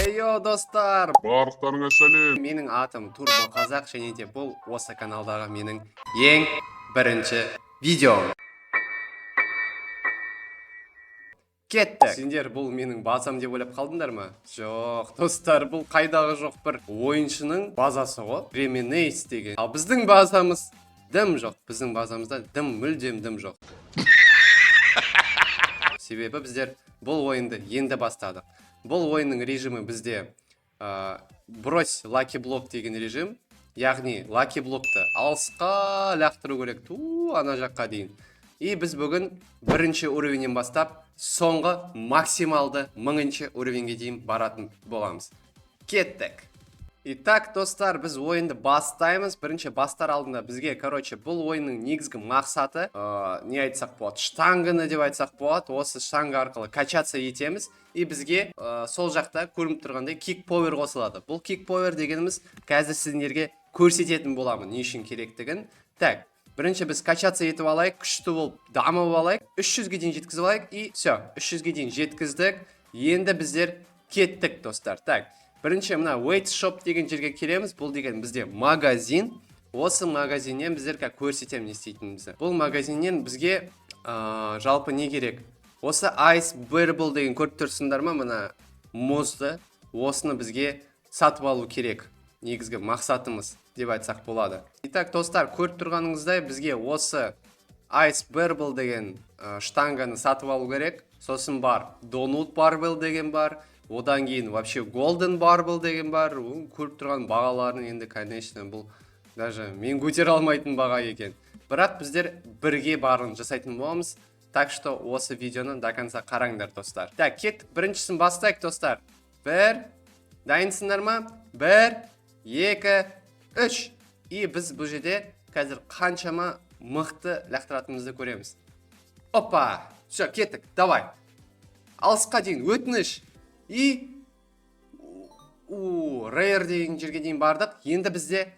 Эйо достар, Барлықтарыңа сәлем. менің атым Турбо Қазақ және де бұл осы каналдағы менің ең бірінші видеом. Кеттік. Сендер бұл менің базам деп ойлап қалдыңдар ма? Жоқ, достар, бұл қайдағы жоқ бір ойыншының базасы ғой. Ременейс деген. Ал біздің базамыз дым жоқ. Біздің базамызда мүлдем дым жоқ. Себебі біздер бұл ойынды енді бастадық. Бұл ойынның режимі бізде брось лаки блок деген режим. Яғни лаки блокты алысқа лақтыру керек, ана жаққа дейін. И біз бүгін бірінші уровеннен бастап соңғы максималды 1000-ші уровенге дейін баратын боламыз. Кеттік. Итак, достар, біз ойынды бастаймыз. Бірінші бастар алдында бізге, бұл ойынның негізгі мақсаты, не айтсақ болады, штангыны деп айтсақ болады. Осы штанга арқылы качаться етеміз. И бізге сол жақта көрініп тұрғандай кик повер қосылады. Бұл кик повер дегеніміз қазір сіздерге көрсететін боламын, не үшін керектігін. Так, бірінші біз качаться етіп алайық, күшті болып дамып алайық, 300-ге дейін жеткізіп алайық. И все, 300-ге дейін жеткіздік. Енді біздер кеттік, достар. Так, бірінші мына Wait Shop деген жерге келеміз. Бұл деген бізде магазин. Осы магазиннен біздер көрсетем не істейтінімізді. Бұл магазиннен бізге жалпы не керек? Осы Ice Bearable деген көріп тұрсыңдар ма? Мына мұзды. Осыны бізге сатып алу керек. Негізгі мақсатымыз деп айтсақ болады. Итак, достар, көріп тұрғаныңыздай бізге осы Ice Bearable деген штанганы сатып алу керек. Сосын бар Donut Barbell деген бар. Одан кейін вообще Golden Barbell деген бар. Көріп тұрған бағаларын енді, конечно, бұл даже мен көтере алмайтын баға екен. Бірақ біздер бірге барын жасайтын боламыз. Так что осы видеоны до конца қараңдар, достар. Так, кеттік, біріншісін бастайық, достар. Дайынсыңдар ма? 1, 2, 3. И біз бұл жерде қазір қаншама мықты лақтыратымызды көреміз. Опа! Все, кеттік, давай. Алысқа дейін, өтініш. И рейер деген жерге дейін бардық. Енді бізде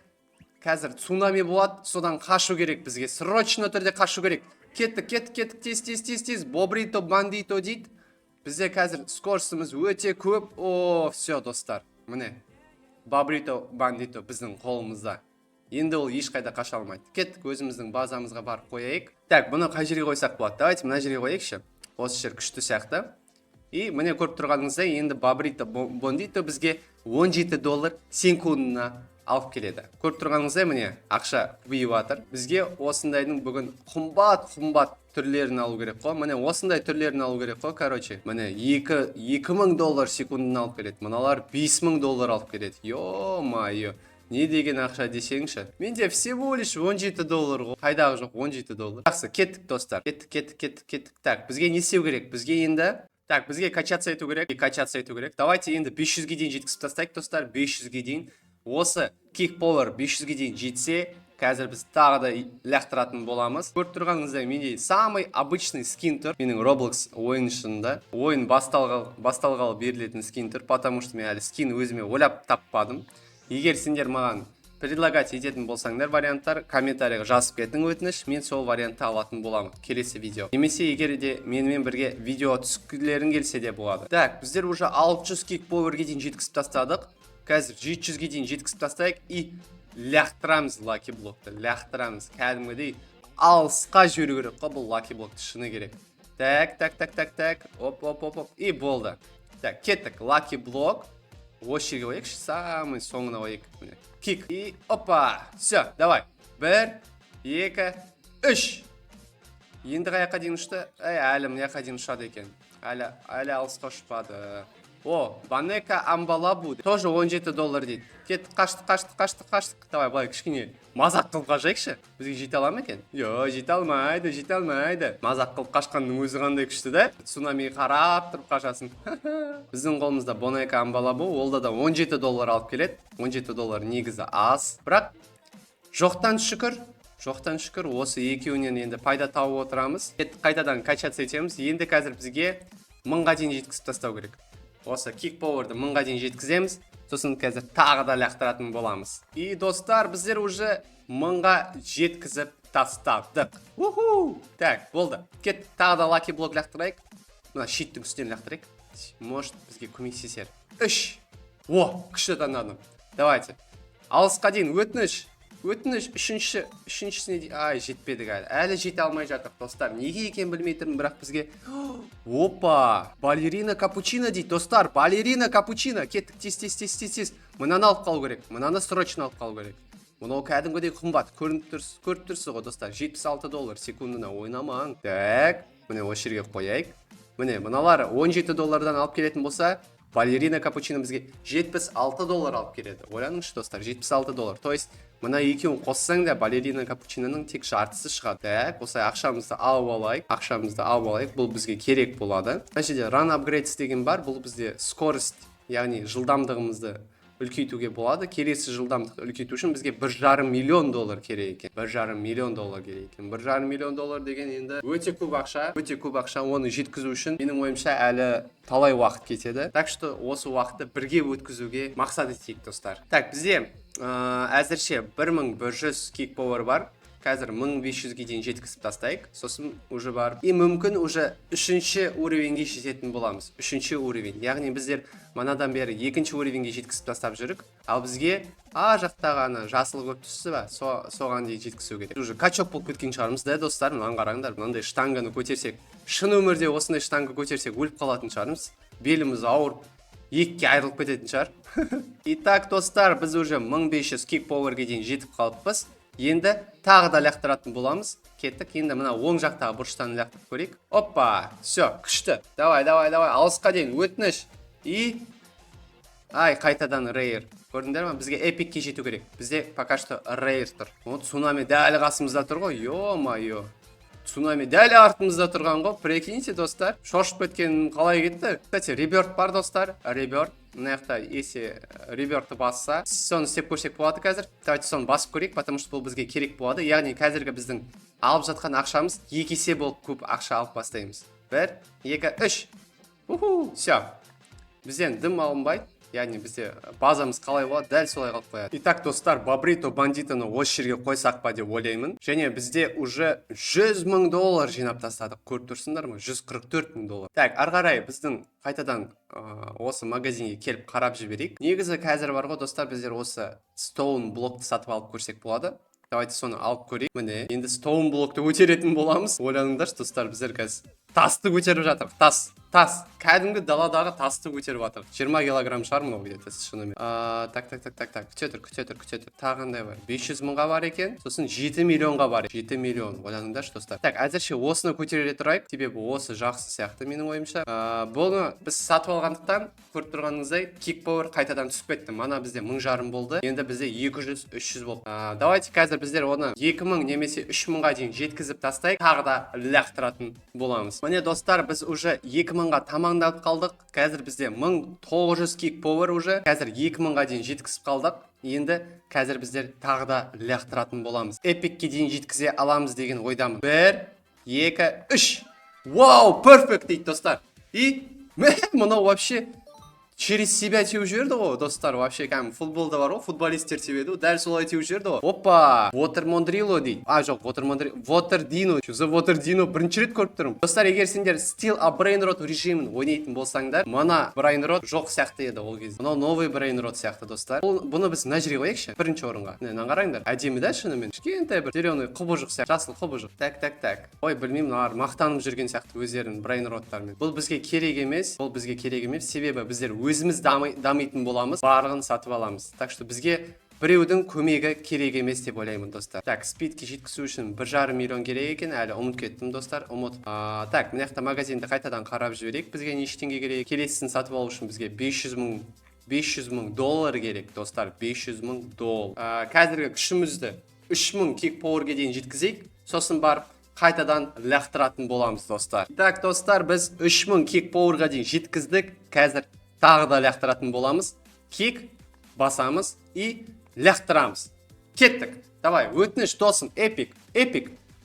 қазір цунами болады, содан қашу керек бізге. Срочно түрде қашу керек. Кеттік, тез. Бобрито, бандито дейді. Бізде қазір скоростымыз өте көп. Все, достар. Міне, Бобрито, бандито біздің қолымызда. Енді ол ешқайда қаша алмайды. Кеттік, өзіміздің базамызға барып қояйық. Так, бұны қай жерге қойсақ болады? Давайте мына жерге қояйықшы. Осы жер күшті сияқты. И міне көріп тұрғаныңыздай, енді Бобрито, бандито бізге $17 секундына алып келеді. Көріп тұрғаныңыздай, міне ақша көбейіп жатыр. Бізге осындайдың бүгін қымбат түрлерін алу керек қой. Міне осындай түрлерін алу керек қой. Міне $2000 секундына алып келеді. Мыналар $5000 алып келеді. Ё-майо. Не деген ақша десеңші? Менде всего лишь $17 ғой. Қайдағы жоқ $17. Жақсы, кеттік, достар. Кеттік. Так, бізге не істеу керек? Бізге енді бізге качаться ету керек. Давайте енді 500-ге дейін жеткізіп тастайық, достар. 500-ге дейін. Осы Kick Power 500-ге дейін жетсе, қазір біз тағы да лақтыратын боламыз. Көріп тұрғаныңыздай, менде самый обычный скин тұр. Менің Roblox ойыншында. Ойын басталғалы берілетін скин тұр, потому что мен әлі скин өзіме ойлап таппадым. Егер сендер маған предлагать ететін болсаңдар варианттар, комментарийға жазып кетің өтініш, мен сол вариантты алатын боламын келесі видео. Немесе егер де менімен бірге видео түскілерін келсе де болады. Так, біздер уже 600 Kick Power'ге дейін жеткізіп тастадық. Қазір 700-ге дейін жеткізіп тастайық и лақтырамыз лаки блокты. Лақтырамыз. Кәдімгідей алысқа жүру керек қой, бұл лаки блокты шыны керек. Так. Оп. И болды. Так, кеттік. Лаки блок. Осы жерге қояйықшы, самый соңына қояйық. Кик. И опа. Все, давай. 1, 2, 3. Енді қаяққа дейін ұшты? Әлі мыняққа дейін ұшады екен. Әлі алысқа ұшпады. Банека Амбалабу. Тоже $17 дейді. Кеттік, қаштық. Давай, былай кішкене мазақ қылып қашайықшы. Бізге жете ала ма екен? Жете алмайды. Мазақ қылып қашқанның өзі қандай күшті да? Цунами қарап тұрып қашасын. Біздің қолымызда Банека Амбалабу, олда да $17 алып келеді. $17 негізі аз. Бірақ жоқтан шүкір осы екеуінен енді пайда тауып отырамыз. Кеттік, қайтадан качаться етеміз. Енді қазір бізге 1000-ға дейін жеткізіп тастау керек. Осы Kick Power'ды 1000-ға дейін жеткіземіз. Сосын қазір тағы да лақтыратын боламыз. И достар, біздер уже 1000-ға жеткізіп тастадық. Так, болды. Кеттік, тағы да лаки блок лақтырайық. Мына щиттің үстінен лақтырайық. Может, бізге көмектесер. 3, О, күшті таңдадым. Давайте. Алысқа дейін өтініш. Өтініш үшіншісіне ай, жетпедік әлі. Әлі жете алмай жатыр, достар. Неге екен білмей тұрмын, бірақ бізге... Опа! Балерина капучино дейді, достар. Балерина капучино. Кеттік, тез. Мынаны алып қалу керек. Мынаны срочно алып қалу керек. Мұнау кәдімгідей қымбат. Көріп тұрсыз ғой, достар. $76 секундына ойнамаң. Так, міне осы жерге қояйық. Міне, мыналар $17 алып келетін болса, балерина капучино бізге $76 алып келеді. Ойланыңызшы, достар, $76. То есть, мына екеуін қоссаң да балерина капучиноның тек жартысы шығады. Так, осылай ақшамызды алып алайық. Бұл бізге керек болады. Мына жерде run upgrades деген бар. Бұл бізде скорость, яғни жылдамдығымызды үлкейтуге болады. Келесі жылдамдықты үлкейту үшін бізге $1,5 миллион керек екен. $1,5 миллион керек екен. $1,5 миллион деген енді өте көп ақша. Оны жеткізу үшін менің ойымша әлі талай уақыт кетеді. Так что осы уақытты бірге өткізуге мақсат етейік, достар. Так, бізде әзірше 1100 kick power бар. Қазір 1500-ге дейін жеткізіп тастайық. Сосын уже бар. И мүмкін уже үшінші уровеньге жететін боламыз. Үшінші уровень. Яғни біздер манадан бері екінші уровеньге жеткізіп тастап жүрік. Ал бізге жақтағаны жасыл көп түсті ба? Соған дейін жеткізу керек. Уже качок болып кеткен шығармыз да, достар. Мынаны қараңдар. Мынандай штанганы көтерсек, шын өмірде осындай штанга көтерсек өліп қалатын шығармыз. Беліміз ауырып, екіге айырылып кететін шығар. Итак, достар, біз уже 1500 kick powerге дейін жетіп қалыппыз. Енді тағы да лақтыратын боламыз. Кеттік. Енді мына оң жақтағы бұрыштан лақтырып көрейік. Опа, все, күшті. Давай. Алысқа дейін өтініш. И қайтадан рейр. Көрдіңдер ма? Бізге эпикке жету керек. Бізде пока что рейр тұр. Вот цунами дәл қасымызда тұр ғой. Ё-майо. Цунами дәл артымызда тұрған ғой. Прикиньте, достар. Шошып кеткенім қалай кетті? Кстати, реберт бар, достар. Реберт. Мына жақта если ребертті басса, соны істеп көрсек болады қазір. Давайте соны басып көрейік, потому что бұл бізге керек болады. Яғни қазіргі біздің алып жатқан ақшамыз 2 есе болып көп ақша алып бастаймыз. 1, 2, 3. Все. Бізден дым алынбайды. Яғни бізде базамыз қалай болады, дәл солай қалып қояды. Итак, достар, Бобрито бандитаны осы жерге қойсақ па деп ойлаймын. Және бізде уже $100,000 жинап тастадық. Көріп тұрсыңдар ма? $144,000. Так, ары қарай біздің қайтадан осы магазинге келіп қарап жіберейік. Негізі қазір бар ғой, достар, біздер осы Stone блокты сатып алып көрсек болады. Давайте соны алып көрейік. Міне, енді Stone блокты көтеретін боламыз. Ойланыңдар, достар, біздер қазір тасты көтеріп жатыр. Тас. Кәдімгі даладағы тасты көтеріп жатыр. 20 килограмм шығар мынау где-то шынымен. Так. Күтетір. Тағандай бар. 500,000-ға бар екен. Сосын 7 миллионға бар. 7 миллион. Ойланыңдаршы, достар. Так, әзірше осыны көтере тұрайық. Себебі осы жақсы сияқты менің ойымша. Бұны біз сатып алғандықтан көріп тұрғаныңыздай kick power қайтадан түсіп кетті. Мана бізде 1,500 болды. Енді бізде 200-300 болды. Давайте қазір біздер оны 2000 немесе 3000-ға дейін жеткізіп тастайық. Тағы да лақтыратын боламыз. Міне, достар, біз уже 2000-ға тамамдап қалдық. Қазір бізде 1900 kick power уже. Қазір 2000-ға дейін жеткізіп қалдық. Енді қазір біздер тағы да лақтыратын боламыз. Эпикке дейін жеткізе аламыз деген ойдамын. 1, 2, 3. Вау, перфект дейді, достар. И мынау вообще через себя теуіп жіберді ғой, достар. Вообще кәдімгі футболда бар ғой, футболистер тебеді ғой, дәл солай теуіп жіберді ғой. Опа, Watermondrilo дейді. Жоқ, Waterdino. The Waterdino бірінші рет көріп тұрмын. Достар, егер сендер Still a Brainrot режимін ойнайтын болсаңдар, мана Brainrot жоқ сияқты еді ол кезде. Мынау новый Brainrot сияқты, достар. Бұны біз мына жерге қояйықшы, бірінші орынға. Мына қараңдар, әдемі да шынымен. Кішкентай бір зеленый құбыжық сияқты, жасыл құбыжық. Так. Ой, білмеймін, мыналар мақтанып жүрген сияқты өздерінің Brainroттарымен. Бұл бізге керек емес. Себебі біздер өзіміз дамитын боламыз, барлығын сатып аламыз. Так что бізге біреудің көмегі керек емес деп ойлаймын, достар. Так, спидке жеткізу үшін $1,5 миллион керек екен, әлі ұмыт кеттім, достар. Так, мына жақта магазинді қайтадан қарап жіберейік. Бізге неше теңге керек? Келесісін сатып алу үшін бізге $500,000 керек, достар. $500,000. Қазіргі күшімізді 3000 kick powerге дейін жеткізейік. Сосын барып қайтадан лақтыратын боламыз, достар. Так, достар, біз 3000 kick powerға дейін жеткіздік. Қазір тағы да лақтыратын боламыз. Кик басамыз и лақтырамыз. Кеттік. Давай, өтініш, досым, эпик.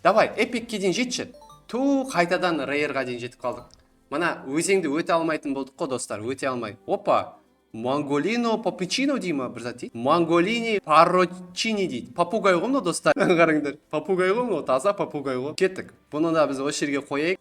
Давай, эпикке дейін жетші. Қайтадан рейерға дейін жетіп қалдық. Мана өзеңді өте алмайтын болдық қой, достар, өте алмай. Опа, Монголино папучино дей ма бір зат дейді. Монголини парочини дейді. Папугай ғой мынау достар. Қараңдар. Папугай ғой мынау, таза папугай ғой. Кеттік. Бұны да біз осы жерге қояйық.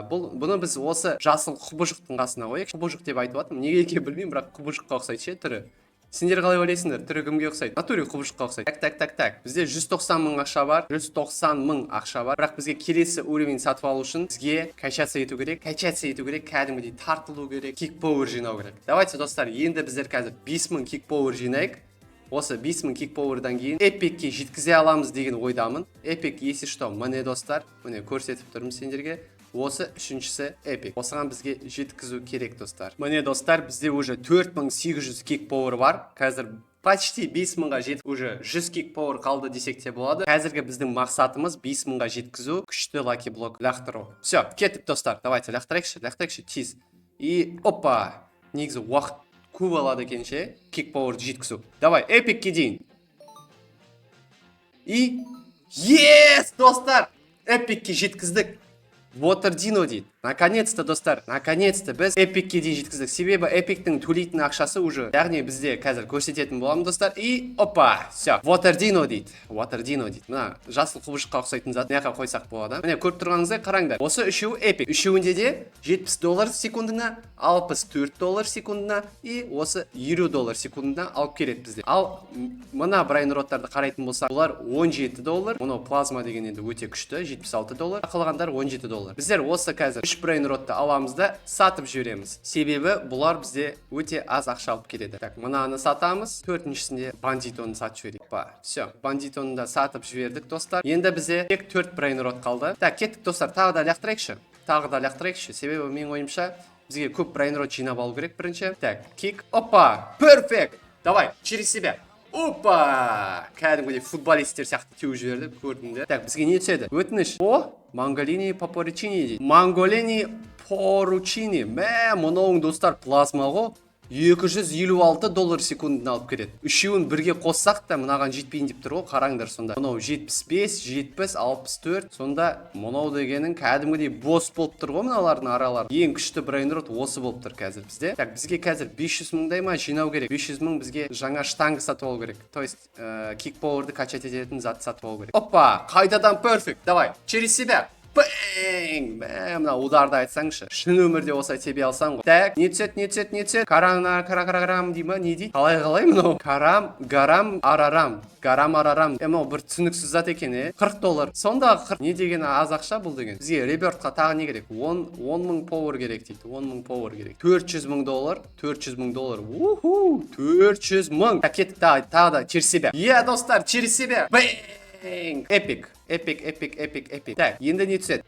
Бұны біз осы жасыл құбыжықтың қасына қояйық. Құбыжық деп айтып жатырмын. Неге екенін білмеймін, бірақ құбыжыққа ұқсайды ше түрі. Сендер қалай ойлайсыңдар? Түрі кімге ұқсайды? Натуре құбыжыққа ұқсайды. Так. Бізде 190 мың ақша бар. 190 мың ақша бар. Бірақ бізге келесі уровень сатып алу үшін бізге качаться ету керек. Кәдімгідей тартылу керек. Кикпауэр жинау керек. Давайте, достар, енді біздер қазір 5000 кикпауэр жинайық. Осы 5000 кикпауэрдан кейін эпикке жеткізе аламыз деген ойдамын. Эпик, если что, міне достар, міне көрсетіп тұрмын сендерге. Осы үшіншісі эпик. Осыған бізге жеткізу керек, достар. Міне достар, бізде уже 4800 кикпауэр бар. Қазір почти 5000-ға жетіп, уже 100 кикпауэр қалды десек те болады. Қазіргі біздің мақсатымыз 5000-ға жеткізу, күшті лаки блок лақтыру. Все, кеттік, достар. Давайте лақтырайықшы тез. И опа, негізі уақыт көп алады екен ше, кикпауэрді жеткізу. Давай, эпикке дейін. И ес, достар, эпикке жеткіздік. Waterдино дейді. Наконец-то, достар, наконец-то біз эпикке дейін жеткіздік. Себебі эпиктің төлейтін ақшасы уже, яғни бізде қазір көрсететін боламын, достар. И опа, все, Waterдино дейді. Мына жасыл құбыжыққа ұқсайтын зат. Мына қойсақ болады. Міне көріп тұрғаныңыздай қараңдар. Осы үшеуі эпик. Үшеуінде де $70 секундына, $64 секундына и осы $50 секундына алып келеді бізде. Ал мына брайнроттарды қарайтын болсақ, бұлар $17. Мұны плазма деген енді өте күшті, $76. Қалғандар $17. Біздер осы қазір брейнротты аламыз да сатып жібереміз. Себебі бұлар бізде өте аз ақша алып келеді. Так, мынаны сатамыз. Төртіншісінде бандитоны сатып жіберейік. Все, бандитоны да сатып жібердік, достар. Енді бізде тек 4 брейнрот қалды. Так, кеттік, достар. Тағы да лақтырайықшы. Себебі менің ойымша бізге көп брейнрот жинап алу керек бірінші. Так, кик. Опа, перфект. Давай, через себя. Опа! Кәдімгідей футболисттер сияқты теуіп жіберді, көрдіңдер. Так, бізге не түседі? Өтініш. Монголини поручини дейді. Монголини поручини. Мұнауың, достар, плазма ғой. $256 секундына алып келеді. Үшеуін бірге қоссақ та мынаған жетпейін деп тұр ғой, қараңдар сонда. Мынау 75, 70, 64. Сонда мынау дегенің кәдімгідей бос болып тұр ғой мыналардың аралары. Ең күшті брейнрот осы болып тұр қазір бізде. Так, бізге қазір 500 мыңдай ма жинау керек. 500 мың бізге жаңа штанга сатып алу керек. То есть кикпауэрді качать ететін зат сатып алу керек. Опа, қайтадан перфект. Давай, через себя. Бэнг! Мына ударды айтсаңшы. Шын өмірде осылай тебе алсаң ғой. Так, не түсет. Карам дей ма, не дейді? Қалай мынау? Гарам арарам. Мынау бір түсініксіз зат екен, $40. Сонда не деген аз ақша бұл деген. Бізге ребертқа тағы не керек? 10 мың пауэр керек дейді. 10 мың пауэр керек. $400 мың. Уху! 400 мың. Так, кеттік тағы да через себя. Достар, через себя. Эпик. Так, енді не түседі?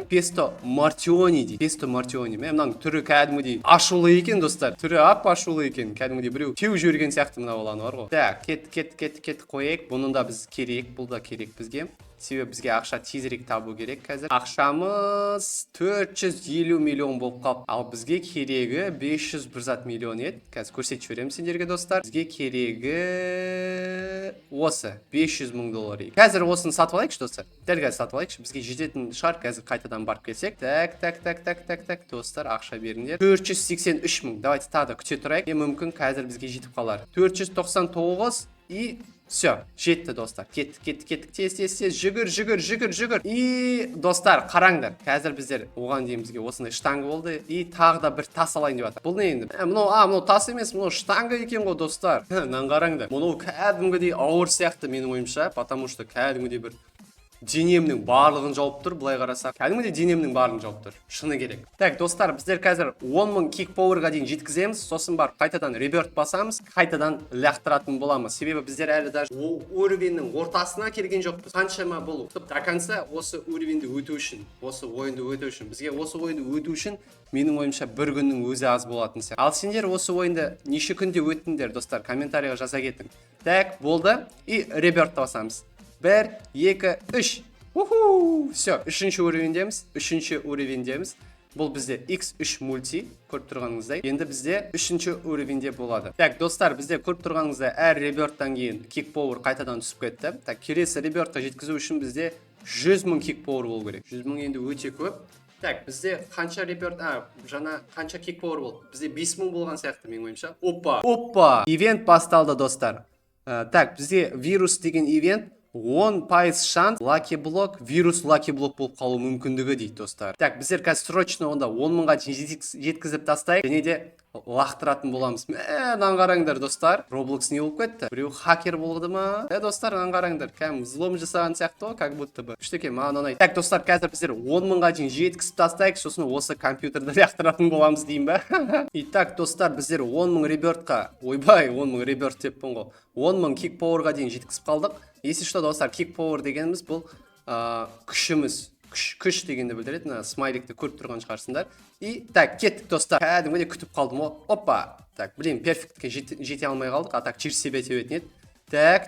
Песто мартиони дейді. Песто мартиони. Мынаның түрі кәдімгідей ашулы екен, достар. Түрі ашулы екен. Кәдімгідей біреу теуіп жіберген сияқты мына баланы бар ғой. Так, кет қояйық. Бұның да біз керек, бұл да керек бізге. Себебі бізге ақша тезірек табу керек қазір. Ақшамыз 450 миллион болып қалып. Ал бізге керегі 500 миллион еді. Қазір көрсетіп жіберемін сендерге, достар. Бізге керегі осы $500 мың. Қазір осын сатып алайықшы, достар. Дәл қазір сатып алайықшы. Бізге жететін шығар, қазір қайтадан барып келсек. Так, достар, ақша беріңдер. 483 мың. Давайте тағы да күте тұрайық. Мүмкін қазір бізге жетіп қалар. 499 и все, жетті, достар. Кеттік. Тез, жүгір. И, достар, қараңдар. Қазір біздер оған дейін бізге осындай штанга болды. И тағы да бір тас алайын деп жатыр. Бұл не енді? Мынау тас емес, мынау штанга екен ғой, достар. Нан қараңдар. Мынау кәдімгідей ауыр сияқты менің ойымша, потому что кәдімгідей бір денемнің барлығын жауып тұр, былай қарасақ. Кәдімгідей денемнің барлығын жауып тұр. Шыны керек. Так, достар, біздер қазір 10 мың кикпауэрға дейін жеткіземіз. Сосын барып қайтадан реберт басамыз, қайтадан лақтыратын боламыз. Себебі біздер әлі даже уровеннің ортасына келген жоқпыз. Қаншама бұл до конца осы уровенді өту үшін, осы ойынды өту үшін, бізге осы ойынды өту үшін менің ойымша бір күннің өзі аз болатын сияқты. Ал сендер осы ойынды неше күнде өттіңдер, достар, комментарийға жаза кетің. Так, болды. И реберт басамыз. 1, 2, 3. Уху! Все, үшінші уровендеміз. Бұл бізде X3 мульти, көріп тұрғаныңыздай. Енді бізде үшінші уровенде болады. Так, достар, бізде көріп тұрғаныңыздай әр реберттан кейін кикпауэр қайтадан түсіп кетті. Так, келесі ребертқа жеткізу үшін бізде 100 мың кикпауэр болу керек. 100 мың енді өте көп. Так, бізде қанша реберт, жаңа қанша кик пауэр болды? Бізде 5000 болған сияқты менің ойымша. Опа, ивент басталды достар. Так, бізде вирус деген ивент 10% шанс лаки блок, вирус лаки блок болып қалу мүмкіндігі дейді достар. Так, біздер қазір срочно онда 10 мыңға дейін жеткізіп тастайық. Және де лақтыратын боламыз. Мынаны қараңдар достар. Roblox не болып кетті? Біреу хакер болды ма? Достар, мынаны қараңдар. Кәдімгі взлом жасаған сияқты ғой, как будто бы. Күшті екен, маған ұнайды. Так, достар, қазір біздер 10 мыңға дейін жеткізіп тастайық, сосын осы компьютерді лақтыратын боламыз деймін ба? Итак, достар, біздер 10 мың ребертқа, ойбай, 10 мың реберт деппін ғой. 10 мың кик пауэрға дейін жеткізіп қалдық. Если что, достар, кик пауэр дегеніміз бұл күшіміз. Күш дегенді білдіреді, смайликті көріп тұрған шығарсыңдар. И так, кеттік достар. Кәдімгідей күтіп қалдым. Опа. Так, блин, перфектке жете алмай қалдық. А так через себя тебетін еді. Так,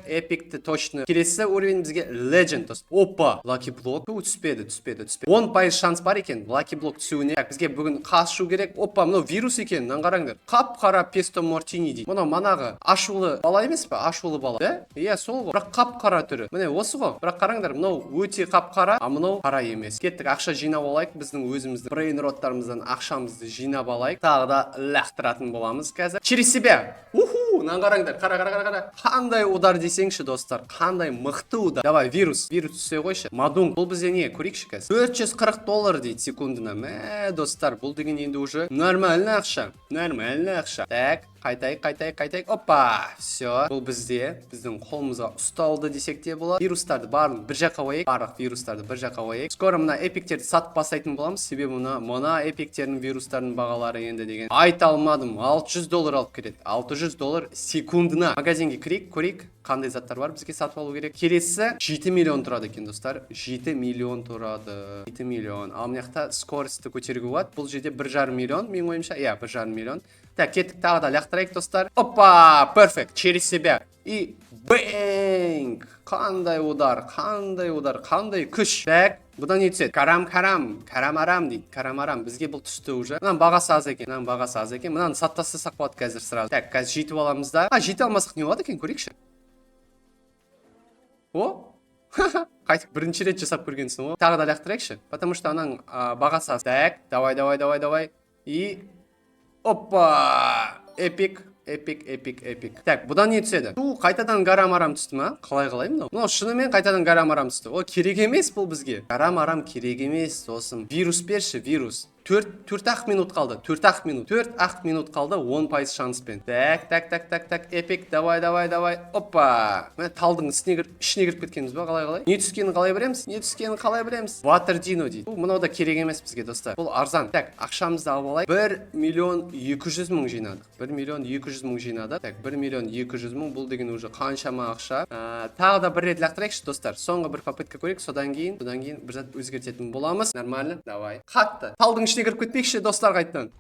эпикті точно. Келесі уровень бізге Legend дост. Опа, Lucky Block. Түспеді. 10% шанс бар екен Lucky Block түсуіне. Так, бізге бүгін қашу керек. Опа, мынау вирус екен, нан қараңдар. Қап-қара песто мартини дейді. Мынау манағы ашулы бала емес па? Ашулы бала. Да? Иә, сол ғой. Бірақ қап-қара түрі. Міне осы ғой. Бірақ қараңдар, мынау өте қап-қара, а мынау қара емес. Кеттік, ақша жинап алайық. Біздің өзіміздің брейн роттарымыздан ақшамызды жинап алайық. Тағы да лақтыратын боламыз қазір. Через себя. Нан қараңдар, қара. Қандай удар десеңші достар, қандай мықты удар. Давай, вирус түсе қойшы. Мадун, бұл бізде не, көрейікші қазір. $440 дейді секундына. Достар, бұл деген енді уже нормальный ақша. Так, қайтайық. Опа, все. Бұл бізде, біздің қолымызға ұсталды десек те болады. Вирустарды барлық бір жаққа қойайық. Барлық вирустарды бір жаққа қойайық. Скоро мына эпиктерді сатып бастайтын боламыз. Себебі мына эпиктердің вирустардың бағалары енді деген айта алмадым. $600 алып келеді. $600 секундына. Магазинге кірейік, көрейік. Қандай заттар бар бізге сатып алу керек. Келесі 7 миллион тұрады екен достар. 7 миллион тұрады. 7 миллион. Ал мына жақта скорості көтеруге болады. Бұл жерде 1,5 миллион, менің ойымша. Иә, 1,5 миллион. Так, кеттік тағы да лақтырайық достар. Опа, перфект, через себя. И бэнг. Қандай удар, қандай күш. Так, бұдан не түседі? Карам-арам дейді. Карам-арам. Бізге бұл түсті уже. Мынан бағасы аз екен. Мынаны саттастасақ болады қазір сразу. Так, қазір жетіп аламыз да. Жете алмасақ не болады екен, көрейікші. Қайтып бірінші рет жасап көргенсің ғой. Тағы да лақтырайықшы. Потому что анаң бағасы аз. Так, давай. И опа! Эпик. Так, бұдан не түседі? Қайтадан гарам-арам түсті ма? Қалай мынау? Мынау шынымен қайтадан гарам-арам түсті. Керек емес бұл бізге. Гарам-арам керек емес, досым. Вирус берші, вирус. 4 минут қалды. 4 минут қалды 10% шанспен. Так. Эпик, давай. Опа. Мына талдың ішіне кіріп кеткенбіз ба? Қалай? Не түскенін қалай білеміз? Water Dino дейді. Мынау да керек емес бізге, достар. Бұл арзан. Так, ақшамызды алып алайық. 1,200,000 жинадық. 1,200,000 жинадық. Так, 1,200,000. Бұл деген уже қаншама ақша. Тағы да бір рет лақтырайықшы, достар. Соңғы бір попытка көрейік. Содан кейін бір зат өзгертетін боламыз. Нормально. Давай. Қатты. Талдың ішіне кіріп кетпекші, достар, қайтадан.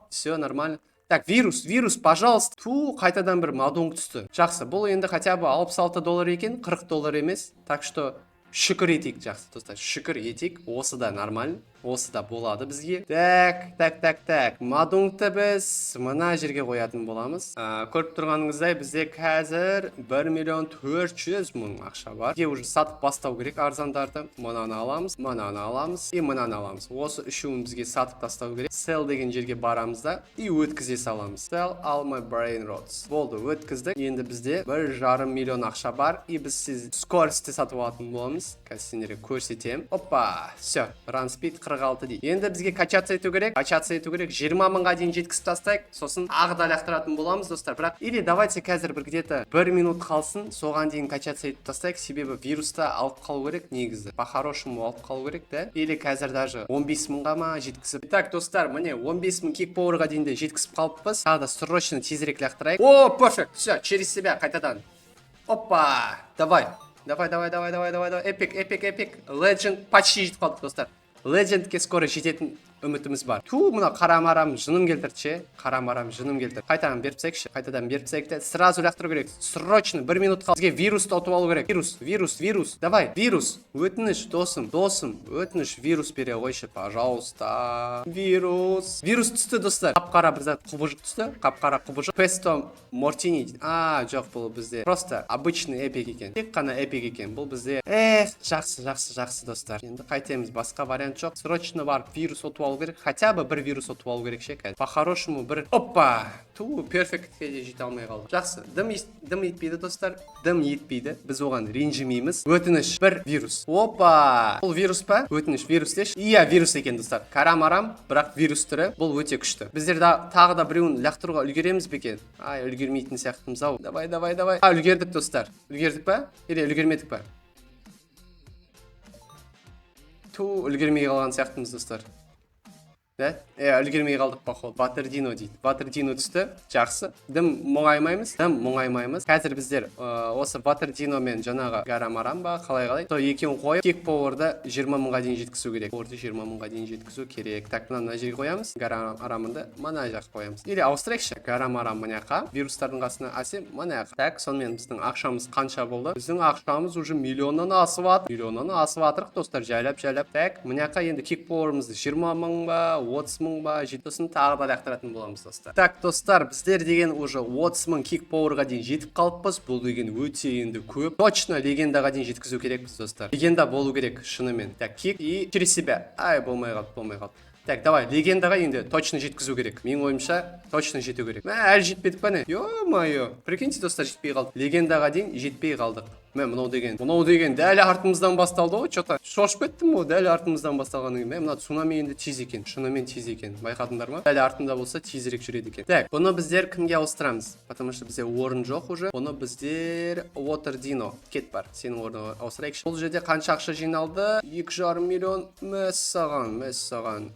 Все, нормально. Так, вирус, пожалуйста. Қайтадан бір мадунг түсті. Жақсы, бұл енді хотя бы $66 екен, $40 емес. Так что шүкір етейік, жақсы, достар. Шүкір етейік. Осы да нормально. Осы да болады бізге. Так. Мадунгты біз мына жерге қоятын боламыз. Көріп тұрғаныңыздай бізде қазір 1,400,000 ақша бар. Бізге уже сатып бастау керек арзандарды. Мынаны аламыз и мынаны аламыз. Осы үшеуін бізге сатып тастау керек. Sell деген жерге барамыз да и өткізе саламыз. Sell all my brain rots. Болды, өткіздік. Енді бізде 1,5 миллион ақша бар и біз скорості сатып алатын боламыз. Қазір сендерге көрсетем. Опа, все, run speed 46 дейді. Енді бізге качаться ету керек. 20 мыңға дейін жеткізіп тастайық. Сосын ағы да лақтыратын боламыз, достар. Бірақ или давайте қазір бір где-то 1 минут қалсын, соған дейін качаться етіп тастайық. Себебі вируста алып қалу керек негізі. По-хорошему алып қалу керек, да? Или қазір даже 15 мыңға ма жеткізіп. Так, достар, міне 15 мың кик пауэрға дейін де жеткізіп қалыппыз. Тағы да срочно тезірек лақтырайық. О, перфект. Все, через себя қайтадан. Опа, давай. Эпик. Legend почти жетіп қалдық, достар. Legendке скоро жететін үмітіміз бар. Ту, мына қарамарам жыным келтірші. Қарамарам жыным келтір. Қайтадан беріп тсекші. Қайтадан беріп тсекті. Сразу лақтыру керек. Срочно 1 минут қалды. Бізге вирусты ұтып алу керек. Вирус. Давай, вирус. Өтініш, досым. Өтініш, вирус бере қойшы, пожалуйста. Вирус түсті, достар. Қап-қара бізде құбыжық түсті. Қап-қара құбыжық. Песто мортини. Жоқ, бұл бізде просто обычный эпик екен. Тек қана эпик екен. Бұл бізде жақсы, достар. Енді қайтеміз, басқа вариант жоқ. Срочно барып вирус ұтып алу керек. Хотя бы бір вирус ұтып алу керек ше. По-хорошему бір. Опа! Ту, перфектке де жете алмай қалды. Жақсы. Дым етпейді, достар. Дым етпейді. Біз оған ренжімейміз. Өтініш, бір вирус. Опа! Бұл вирус па? Өтініш, вирус деш. Иә, вирус екен, достар. Карам-арам, бірақ вирус түрі. Бұл өте күшті. Біздер тағы да біреуін лақтыруға үлгереміз бе екен? Үлгермейтін сияқтымыз ау. Давай. Үлгердік, достар. Үлгердік па? Или үлгермедік па? Үлгермей қалған сияқтымыз, достар. Үлгермей қалдық походу. Ватердино дейді. Ватердино түсті. Жақсы. Дым мұңаймаймыз. Қазір біздер осы Ватердино мен жаңағы Гарамарам ба, қалай. Сол екеуін қойып, кек пауэрді 20 мыңға дейін жеткізу керек. Пауэрді 20 мыңға дейін жеткізу керек. Так, мына жерге қоямыз. Гарамарамды мына жаққа қоямыз. Или ауыстырайықшы. Гарамарам мыняқа, вирустардың қасына әсем мыняқа. Так, сонымен біздің ақшамыз қанша болды? Біздің ақшамыз уже миллионнан асып жатыр, достар. Жайлап. Так, мыняқа енді кек пауэрімізді 20 мың ба, 30 мың ба, жетесін тағы да лақтыратын боламыз, достар. Так, достар, біздер деген уже 30 мың кик пауэрға дейін жетіп қалыппыз. Бұл деген өте енді көп. Точно легендаға дейін жеткізу керекпіз, достар. Легенда болу керек, шынымен. Так, кик и через себя. Болмай қалды. Так, давай, легендаға енді точно жеткізу керек. Мен ойымша точно жету керек. Әлі жетпедік па не? Ё-майо. Прикиньте, достар, жетпей қалдық. Легендаға дейін жетпей қалдық. Мынау деген дәл артымыздан басталды ғой, что-то шошып кеттім ғой, дәл артымыздан басталғаннан кейін. Мына цунами енді тез екен, шынымен тез екен. Байқадыңдар ма? Дәл артында болса тезірек жүреді екен. Так, бұны біздер кімге ауыстырамыз? Потому что бізде орын жоқ уже. Бұны біздер Ватердино кет бар. Сенің орнына ауыстырайықшы. Бұл жерде қанша ақша жиналды? 2,5 миллион. Мәссаған.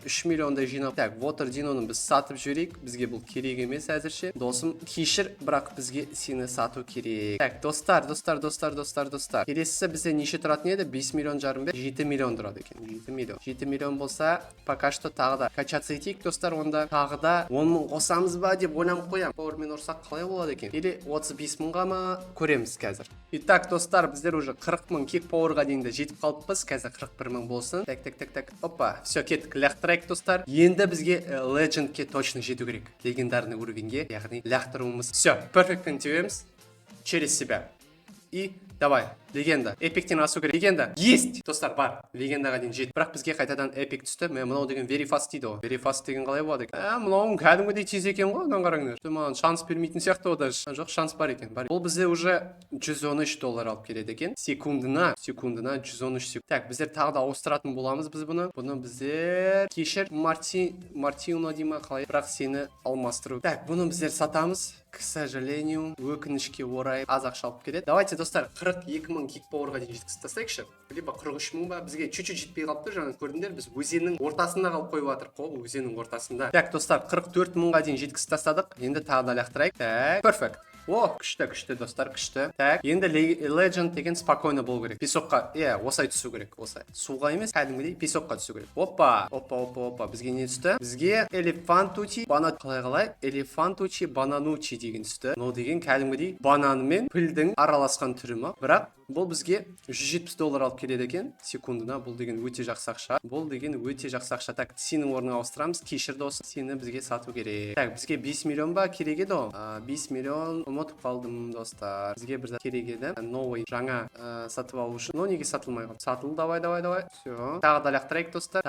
3 миллиондай жиналды. Так, Ватердиноны біз сатып жіберейік. Бізге бұл керек емес әзірше. Досым, кешір, бірақ бізге сені сату керек. Так, достар. Келесісі бізде неше тұратын еді? 5 миллион жарым бе? 7 миллион тұрады екен. 7 миллион болса, пока что тағы да качаться етейік, достар, онда тағы да 10 мың қосамыз ба деп ойланып қоям. Пауэрмен ұрсақ қалай болады екен? Или 35 мыңға ма? Көреміз қазір. Итак, достар, біздер уже 40 мың кек пауэрға дейін де жетіп қалыппыз. Қазір 41 мың болсын. Так. Опа, все, кеттік. Лақтырайық, достар. Енді бізге легендке точно жету керек. Легендарный уровеньге, яғни лақтыруымыз. Все, перфектпен тебеміз через себя. И давай, легенда. Эпиктен асу керек. Легенда. Есть! Достар, бар. Легендаға дейін жетті. Бірақ бізге қайтадан эпик түсті. Мынау деген very fast дейді ғой. Very fast деген қалай болады екен? Мынауың кәдімгідей тез екен ғой, одан қараңдар. Маған шанс бермейтін сияқты ол даже. Жоқ, шанс бар екен. Бұл бізде уже $113 алып келеді екен. Секундына 113 секунд. Так, біздер тағы да ауыстыратын боламыз біз бұны. Бұны біздер кешір Мартино дейма қалай. Бірақ сені алмастыру. Так, бұны біздер сатамыз. К сожалению, өкінішке орай аз ақша алып келеді. Давайте, достар, 42 мың кик пауэрға дейін жеткізіп тастайықшы. Либо 43 мың ба, бізге чуть-чуть жетпей қалыпты. Жаңа көрдіңдер, біз өзеннің ортасында қалып қойып жатырық қой, өзеннің ортасында. Так, достар, 44 мыңға дейін жеткізіп тастадық. Енді тағы да лақтырайық. Так, перфект. О, күшті, достар, күшті. Так, енді Legend деген спокойно болу керек. Песокқа, осай түсу керек, осай. Суға емес, кәдімгідей песокқа түсу керек. Опа. Бізге не түсті? Бізге Элефантучи, Элефантучи, бананучи деген түсті. Бұл деген кәдімгідей банан мен пілдің араласқан түрі ма? Бірақ бұл бізге $170 алып келеді екен секундына. Бұл деген өте жақсы ақша. Так, сенің орныңа ауыстырамыз. Кешір досы, сені бізге сату керек. Так, бізге 5 миллион ба керек еді о? 5 миллион ұмытып қалдым, достар. Бізге бір керек еді. Новый жаңа сатып алу үшін. Но неге сатылмай қалды? Сатыл, давай. Все. Тағы да лақтырайық, достар.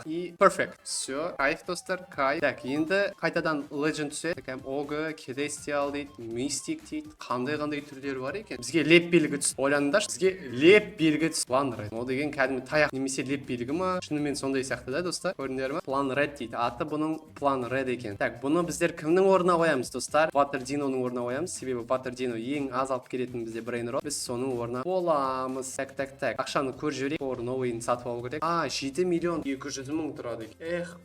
И перфект. Все. Кайф, достар, кайф. Так, енді қайтадан Legend түседі. Ого, Кедестиал дейді, Мистик дейді. Қандай түрлері бар екен? Бізге леп белгі түсті. Ойланыңдаршы, бізге леп белгі түсті. План Ред. Ол деген кәдімгі таяқ немесе леп белгі ма? Шынымен сондай сияқты да, достар. Көрдіңдер ме? План Ред дейді. Аты бұның План Ред екен. Так, бұны біздер кімнің орнына қоямыз, достар? Ватердиноның орнына қоямыз. қоямыз, себебі Ватер-Динго ең аз алып келетін бізде брейн-рот. Біз соның орнына боламыз. Так. Ақшаны көріп жіберейік. Новыйын сатып алу керек. 7 миллион 200 мың тұрады.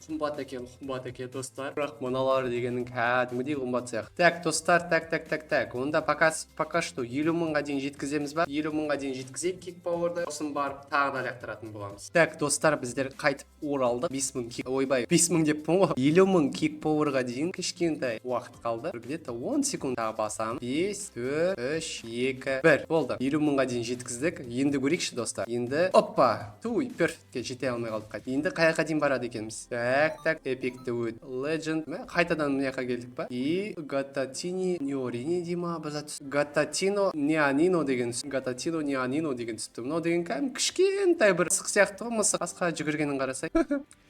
Қымбат екен достар. Бірақ мыналар дегеннің кәдімгідей қымбат сияқты. Так, достар, так. Онда пока что 50 мыңға дейін жеткіземіз ба? 50 мыңға дейін жеткізейік кик-пауэрді. Сосын барып тағы да лақтыратын боламыз. Так, достар, біздер қайтып оралдық. 5 мың деппін ғой. 50 мың кик-пауэрға дейін кішкентай уақыт қалды. Где-то 10 секунд тағы басамын. 5, 4, 3, 2, 1. Болды. 50 мыңға дейін жеткіздік. Енді көрейікші, достар. Енді оппа, перфектке жете алмай қалдық қайта. Енді қаяққа дейін барады екенбіз. Так, эпикті өт. Legend. Қайтадан мыняққа келдік па? И Гататини Ниорини дейма біза түс. Гататино Нианино деген түсіпті. Мынау деген кәдім кішкентай бір мысық сияқты ғой, мысық асқа жүгіргенін қарасай.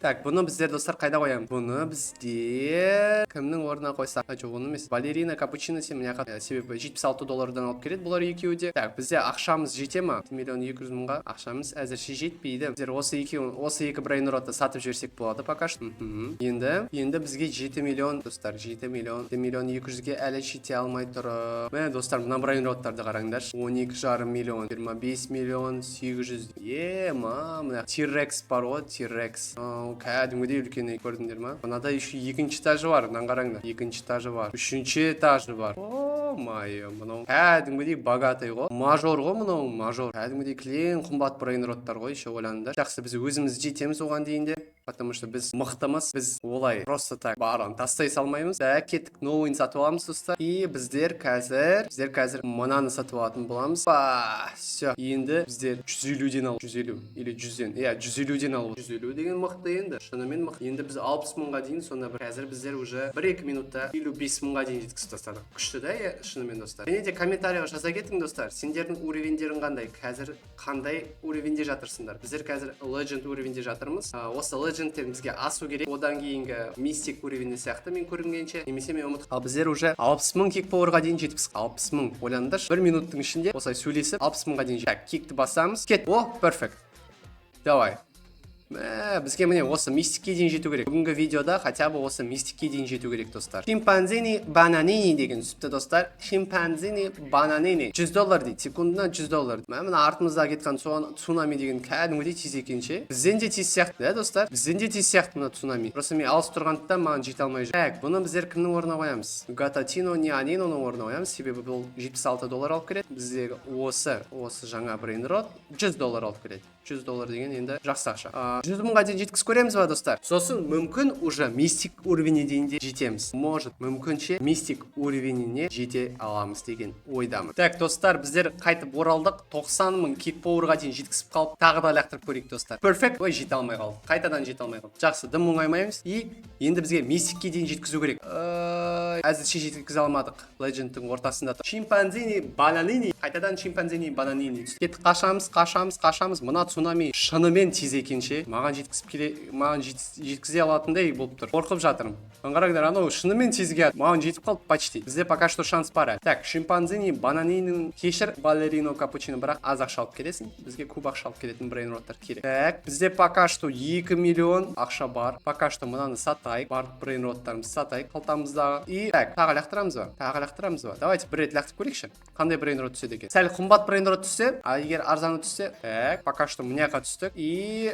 Так, бұны біздер достар қайда қоямыз? Бұны біздер кімнің орнына қойсақ? Жоқ, оны емес. Балерина капучино мыняққа, себебі $76 алып келеді бұлар екеуі де. Так, бізде ақшамыз жете ма? 1 миллион 200 мыңға ақшамыз әзірше жетпейді. Біздер осы екі брейн-ротты сатып жіберсек болады пока что. Енді бізге 7 миллион достар, 7 миллион 200-ге әлі жете алмай тұр. Міне достар, мына брейн-роттарды қараңдаршы. 12,5 миллион, 25 миллион 800. Мына T-Rex бар ғой, T-Rex. Кәдімгідей үлкен көрдіңдер ма? Мынада еще екінші этажы бар, мынаны қараңдар. Екінші этажы бар, үшінші этажы бар. Мынау кәдімгідей богатый ғой. Мажор ғой мынау, мажор. Кәдімгідей кілең қымбат брейн-роттар ғой, еще ойланыңдар. Жақсы, біз өзіміз жетеміз оған дейінде. Потому что біз мықтымыз, біз олай просто так барын тастай салмаймыз. Кеттік, новыйын сатып аламыз достар. И біздер қазір мынаны сатып алатын боламыз. Все. Енді біздер 150-ден алып, 150 или 100-ден. 150-ден алып. 150 деген мықты енді. Шынымен мықты. Енді біз 60 мыңға дейін, сонда қазір біздер уже 1-2 минутта 5 мыңға дейін жеткізіп тастадық. Күшті да, шынымен достар. Және де комментарийға жаза кетің достар. Сендердің уровендерің қандай? Қазір қандай уровенде жатырсыңдар? Біздер қазір Legend уровенде жатырмыз. Осы Legend бізге асу керек. Одан кейінгі мистик уровені сияқты мен көрінгенше, немесе мен ұмытып. Ал біздер уже 60 мың кик-пауэрға дейін жетіпсіз. 60 мың. Ойланыңдаршы, 1 минуттың ішінде осылай сөйлесіп 60 мыңға дейін жетіп. Кикті басамыз. Кет. Перфект. Давай. Бізге міне осы мистикке дейін жету керек. Бүгінгі видеода хотя бы осы мистикке дейін жету керек достар. Шимпанзини бананини деген түсіпті достар. Шимпанзини бананини. $100 дейді. Секундына $100. Мына артымызда кеткен цунами деген кәдімгідей тез екенше. Бізден де тез сияқты, да достар? Бізден де тез сияқты мына цунами. Просто мен алыс тұрғандықтан маған жете алмай жүр. Так, бұны біздер кімнің орнына қоямыз? Гататино Нианиноның орнына қоямыз. Себебі бұл $76 алып келеді. Біздегі осы жаңа брейн-рот $100 алып келеді. $100 деген енді жақсы ақша. 100 мыңға дейін жеткіз көреміз ба достар? Сосын мүмкін уже мистик уровеніне дейін де жетеміз. Может, мүмкінше мистик уровеніне жете аламыз деген ойдамын. Так, достар, біздер қайтып оралдық. 90 мың кик-пауэрға дейін жеткізіп қалып, тағы да лақтырып көрейік достар. Перфект. Ой, жете алмай қалдық. Қайтадан жете алмай қалдық. Жақсы, дым оңаймаймыз. И енді бізге мистикке дейін жеткізу керек. Әзірше жеткізе алмадық. Legend'тің ортасында тұр. Шимпанзини бананини. Қайтадан шимпанзини бананини. Кеттік, қашамыз. Мына цунами шынымен тез екенше маған жеткізе алатындай болып тұр. Қорқып жатырмын. Қараңдар, анау шынымен тезге маған жетіп қалды почти. Бізде пока что шанс бар. Так, шимпанзини бананинин кешір балерино капучино, бірақ аз ақша алып келесің. Бізге көп ақша алып келетін брейн-роттар керек. Так, бізде пока что 2 миллион ақша бар. Пока что мынаны сатайық. Барлық брейн-роттарымызды сатайық қалтамыздағы. И так, тағы лақтырамыз ба? Давайте бір рет лақтырып көрейікші. Қандай брейн-рот түседі екен? Сәл қымбат брейн-рот түссе, а егер арзаны түссе, так, пока что мыняққа түстік. И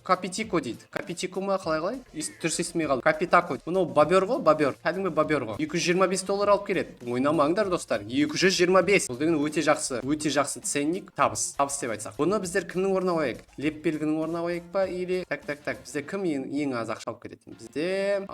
капитико дейді. Капитико ма қалай? Дұрыс естімей қалдым. Капитако. Мынау бобер ғой, кәдімгі бобер ғой. $225 алып келеді. Ойнамаңдар достар. 225. Бұл деген өте жақсы ценник. Табыс деп айтсақ. Бұны біздер кімнің орнына қояйық? Леп белгінің орнына қояйық па или так. Бізде кім ең аз ақша алып келеді? Бізде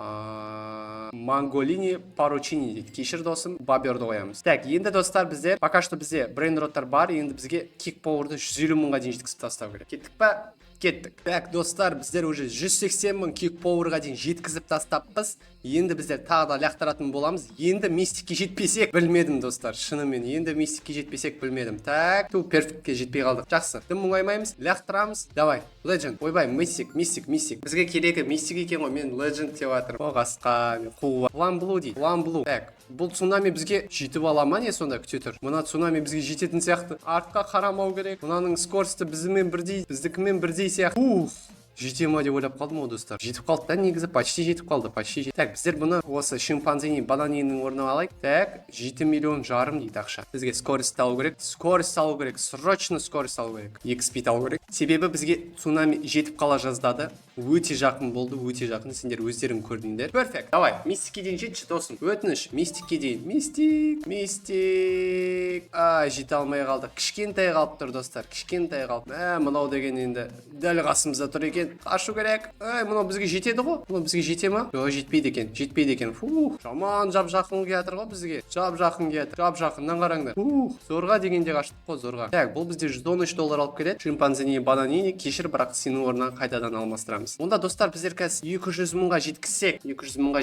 Манголини Паручини дейді. Кешір досым, боберді қоямыз. Так, енді достар, біздер пока что бізде брейн-роттар бар. Енді бізге кик-пауэрді 150 мыңға дейін жеткізіп тастау керек. Кеттік па? Кеттік. Так, достар, біздер уже 180 мың кик-пауэрға дейін жеткізіп тастаппыз. Енді біздер тағы да лақтыратын боламыз. Енді мистикке жетпесек білмедім достар. Шынымен, енді мистикке жетпесек білмедім. Так, перфектке жетпей қалдық. Жақсы. Дым мұңаймаймыз, лақтырамыз. Давай, Legend. Ойбай, мистик. Бізге керегі мистик екен ғой, мен Legend деп жатырмын. Оғасқа, мен қуға. Ламблу дейді. Ламблу. Так, бұл цунами бізге жетіп ала ма не сонда күте тұр? Мына цунами бізге жететін сияқты. Артқа қарамау керек. Мынаның скорості біздікімен бірдей сияқты. жете ма деп ойлап қалдым ғой достар. Жетіп қалды да, негізі почти жетіп қалды, почти. Так, біздер бұны осы шимпанзини бананиннің орнына алайық. Так, 7,5 миллион дейді ақша. Бізге скорость алу керек, срочно скорость алу керек. XP алу керек. Себебі бізге цунами жетіп қала жаздады. Өте жақын болды, өте жақын. Сендер өздерің көрдіңдер. Перфект. Давай, мистикке дейін жетші досым. Өтініш, мистикке дейін. Мистик. Жете алмай қалды. Кішкентай қалып тұр достар. Кішкентай қалып. Мынау деген енді дәл қасымызда тұр екен. Қашу керек. Мынау бізге жетеді ғой. Мынау бізге жете ма? Жоқ, жетпейді екен. Жаман жап жақын келатыр ғой бізге. Жап жақыннан қараңдар. Зорға дегенде қаштық қой, зорға. Так, бұл бізде $113 алып келеді. Шимпанзини бананини кешір, бірақ сенің орнынан қайтадан алмастырамыз. Онда достар, біздер қазір 200 мыңға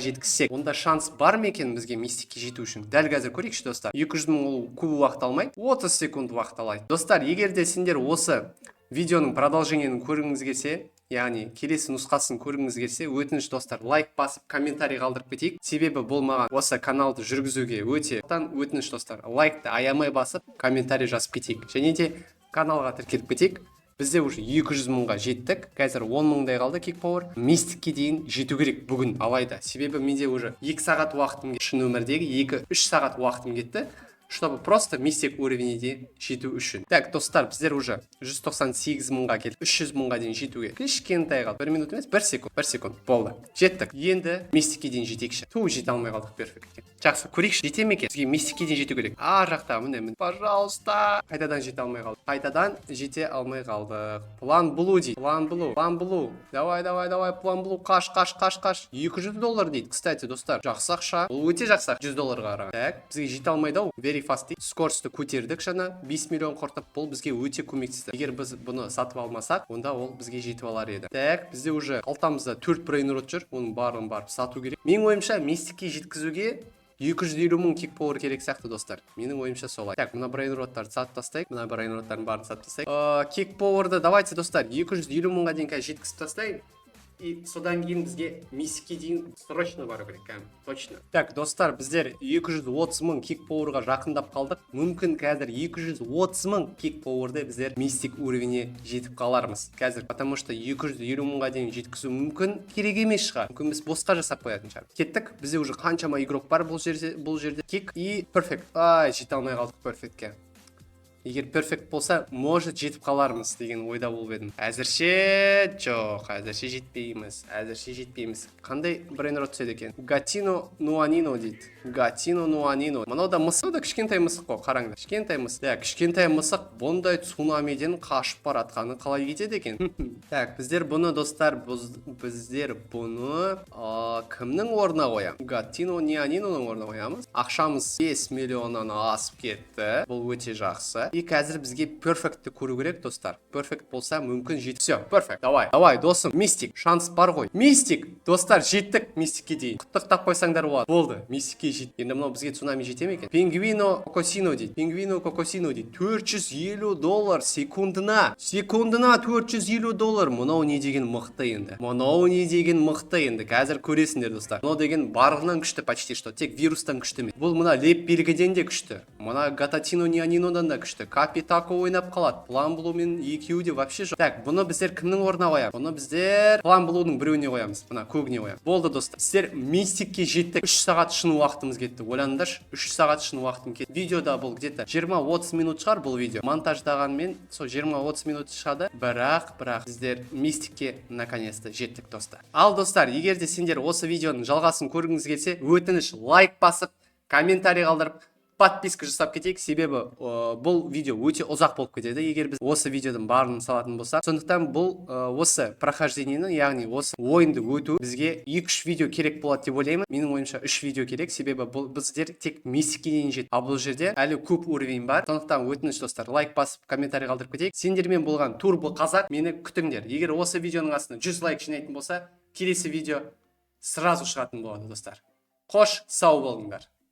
жеткізсек, онда шанс бар ма екен бізге мистикке жету үшін? Дәл қазір көрейікші достар. 200 мың ол көп уақыт алмайды, 30 секунд уақыт алайды. Достар, егер де сендер осы видеоның продолжениені көргіңіз келсе, яғни келесі нұсқасын көргіңіз келсе, өтініш достар, лайк басып, комментарий қалдырып кетейік. Себебі бұл маған осы каналды жүргізуге өте өтініш достар. Лайкты аямай басып, комментарий жазып кетейік. Және де каналға тіркеліп кетейік. Бізде уже 200 мыңға жеттік. Қазір 10 мыңдай қалды кикпауэр. Мистикке дейін жету керек бүгін, алайда. Себебі менде уже 2 сағат уақытым кетті. Шын өмірдегі 2-3 сағат уақытым кетті, чтобы просто мистик уровеніне жету үшін. Так, достар, біздер уже 198 мыңға келіп, 300 мыңға дейін жетуге кішкентай қалды. 1 минут емес, 1 секунд. Болды. Жеттік. Енді мистикке дейін жетекші. Жете алмай қалдық, перфектке. Жақсы, көрейікші, жете ме екен? Бізге мистикке дейін жету керек. Жақта, міне. Пожалуйста. Қайтадан жете алмай қалдық. План Блу дейді. План Блу. Давай, план Блу. Қаш. $200 дейді. Кстати, достар, жақсы ақша. Бұл өте жақсы $100 қараған. Так, бізге жете алмайды ау. Very fast дейді. Скоросты көтердік жаңа. 5 миллион құртып, бұл бізге өте көмектесті. Егер біз бұны сатып алмасақ, онда ол бізге жетіп алар еді. Так, бізде уже қалтамызда 4 брейнрот жүр. Оның барлығын барып сату керек. Менің ойымша мистикке жеткізуге 250 мың кикпауэр керек сияқты достар. Менің ойымша солай. Так, мына брейнроттарды сатып тастайық. Мына брейнроттардың барын сатып тастайық. Кикпауэрді давайте достар 250 мыңға дейін жеткізіп тастайық. И содан кейін бізге мистикке дейін срочно бару керек, точно. Так, достар, біздер 230 мың кикпауэрға жақындап қалдық. Мүмкін қазір 230 мың кикпауэрді біздер мистик уровеніне жетіп қалармыз. Қазір, потому что 250 мыңға дейін жеткізу мүмкін керек емес шығар. Мүмкін біз босқа жасап қоятын шығар. Кеттік, бізде уже қаншама игрок бар бұл жерде. Кик и перфект. Жете алмай қалдық перфектке. Егер перфект болса, может жетіп қалармыз деген ойда болып едім. Әзірше жоқ, әзірше жетпейміз. Қандай брейнрот түседі екен? Гатино нуанино дейді. Мынау да мысық, да кішкентай мысық қой, қараңдар. Кішкентай мысық бұндай цунамиден қашып баратқаны қалай кетеді екен? Так, біздер бұны достар, кімнің орнына қоямыз? Гатино нуаниноның орнына қоямыз. Ақшамыз 5 миллионнан асып кетті. Бұл өте жақсы. И қазір бізге перфектті көру керек, достар. Перфект болса, мүмкін жетіп. Все, перфект. Давай, досым. Мистик, шанс бар ғой. Мистик, достар, жеттік мистикке дейін. Құттықтап қойсаңдар болады. Болды, мистикке жет. Енді мынау бізге цунами жете ме екен? Пингвино кокосино дейді. $450 секундына. Секундына $450. Мынау не деген мықты енді. Қазір көресіңдер, достар. Мынау деген барлығынан күшті, почти что. Тек вирустан күшті емес. Бұл мына леп белгіден де күшті. Мына гататино нианинодан да күшті. Капитако ойнап қалады. План Блу мен екеуі де вообще жоқ. Так, бұны біздер кімнің орнына қоямыз? Бұны біздер План Блуның біреуіне қоямыз. Мына көгіне қоямыз. Болды, достар. Сіздер мистикке жеттік. 3 сағат шын уақытымыз кетті. Ойланыңдаршы, 3 сағат шын уақытым кетті. Видеода бұл где-то 20-30 минут шығар бұл видео. Монтаждағанмен сол 20-30 минут шығады. Бірақ біздер мистикке наконец-то жеттік, достар. Ал, достар, егер де сендер осы видеоның жалғасын көргіңіз келсе, өтініш лайк басып, комментарий қалдырып, подписка жасап кетейік, себебі бұл видео өте ұзақ болып кетеді, егер біз осы видеодан барын салатын болсақ. Сондықтан бұл осы прохождениені, яғни осы ойынды өту бізге 2-3 видео керек болады деп ойлаймын. Менің ойымша 3 видео керек, себебі біздер тек мистикке дейін жетті. Ал бұл жерде әлі көп уровень бар. Сондықтан өтініш, достар, лайк басып, комментарий қалдырып кетейік. Сендермен болған Турбо Қазақ, мені күтіңдер. Егер осы видеоның астына 100 лайк жинайтын болса, келесі видео сразу шығатын болады, достар. Қош, сау болыңдар.